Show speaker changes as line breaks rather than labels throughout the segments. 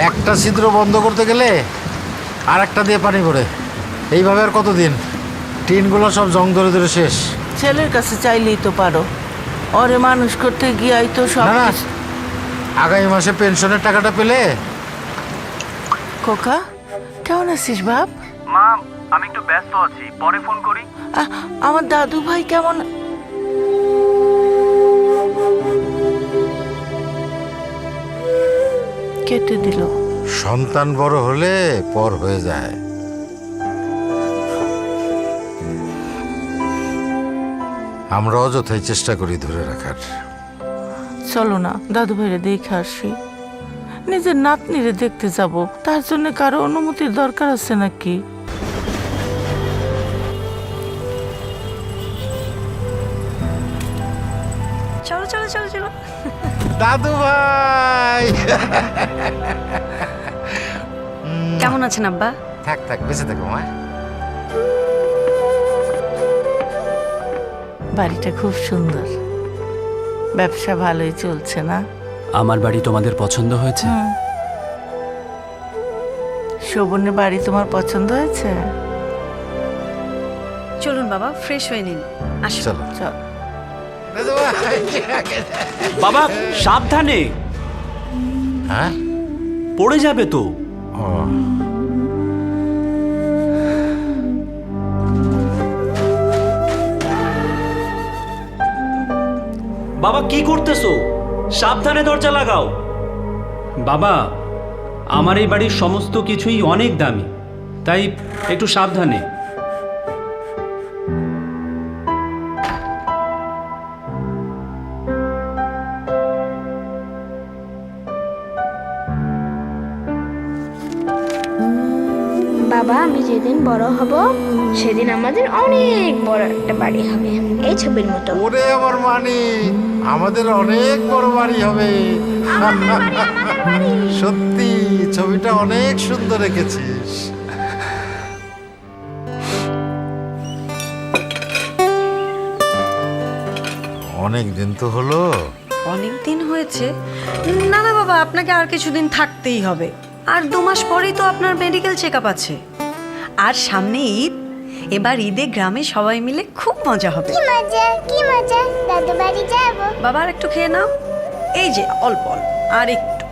একটা ছিদ্র বন্ধ করতে গেলে আর একটা দিয়ে পানি পড়ে। এইভাবে আর কতদিন? টিনগুলো সব জং ধরে ধরে শেষ।
ছেলের কাছে চাইলেই তো পারো, ওরে মানুষ করতে গিয়াই তো সব।
না, আগামী মাসে পেনশনের টাকাটা পেলে।
খোকা, কেমন আছিস বাপ?
মা, আমি একটু ব্যস্ত আছি, পরে ফোন করি।
আমার দাদু ভাই কেমন? কেটে দিল।
সন্তান বড় হলে পর হয়ে যায়। আমরা অযথাই চেষ্টা করি ধরে রাখার।
চলো না দাদু ভাইরে দেখে আসি। নিজের নাতনিরে দেখতে যাব, তার জন্য কারো অনুমতির দরকার আছে নাকি?
চলো চলো চলো চলো।
দাদু ভাই
কেমন আছেন আব্বা?
থাক থাক, বেঁচে থাকো মা।
বাড়িটা খুব সুন্দর, ব্যবসা ভালোই চলছে না?
আমার বাড়ি তোমাদের পছন্দ হয়েছে?
শোভনের বাড়ি তোমার পছন্দ হয়েছে?
চলুন বাবা, ফ্রেশ হয়ে নিন। আসুন।
চলো
চল।
দাদু ভাই।
বাবা সাবধানে,
হ্যাঁ,
পড়ে যাবে তো।
ও,
বাবা কি করতেছো? সাবধানে দরজা লাগাও। বাবা, আমার এই বাড়ির সমস্ত কিছুই অনেক দামি, তাই একটু সাবধানে।
বাবা, আমি যেদিন বড় হব সেদিন আমাদের অনেক বড় একটা বাড়ি হবে, এই ছবির মতো।
ওরে আমার মানি, আমাদের অনেক বড় বাড়ি হবে। সত্যি ছবিটা অনেক সুন্দর রেখেছিস। অনেক দিন তো হলো।
অনেক দিন হয়েছে। না না বাবা, আপনাকে আর কিছুদিন থাকতেই হবে। আর 2 মাস পরেই তো আপনার মেডিকেল চেক আপ আছে। আর সামনে ঈদ, এবার ঈদে গ্রামে সবাই মিলে খুব মজা হবে।
কি মজা, কি মজা, দাদু বাড়ি যাব।
বাবা আর একটু খেয়ে নাও, এই যে অল্প অল্প, আর একটু,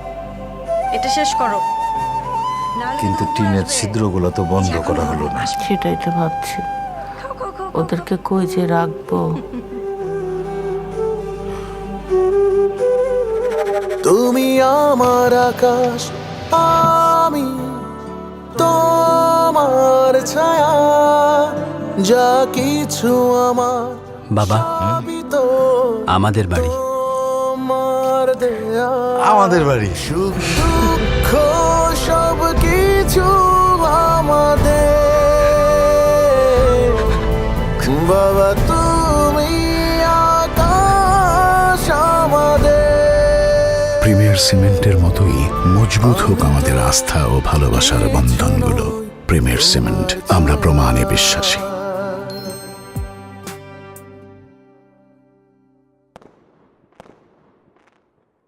এটা শেষ করো। নাহলে
কিন্তু
খুব
টিনের
মারবে।
ছিদ্রগুলো তো বন্ধ করা হলো না।
সেটাই তো ভাবছি,
খাও, খাও, খাও,
ওদেরকে কই যে রাখবো।
তুমি আমার আকাশ, আমি তোমার ছায়া, যা কিছু আমার
বাবা,
সবই তো
আমাদের বাড়ি।
তোমার দেয়া।
আমাদের বাড়ি।
সুখ দুঃখ সব কিছু আমাদের। বাবা তুমি আকাশ আমাদের।
প্রিমিয়ার সিমেন্টের মতোই মজবুত হোক আমাদের আস্থা ও ভালোবাসার বন্ধনগুলো। প্রিমিয়ার সিমেন্ট, আমরা প্রমাণে বিশ্বাসী।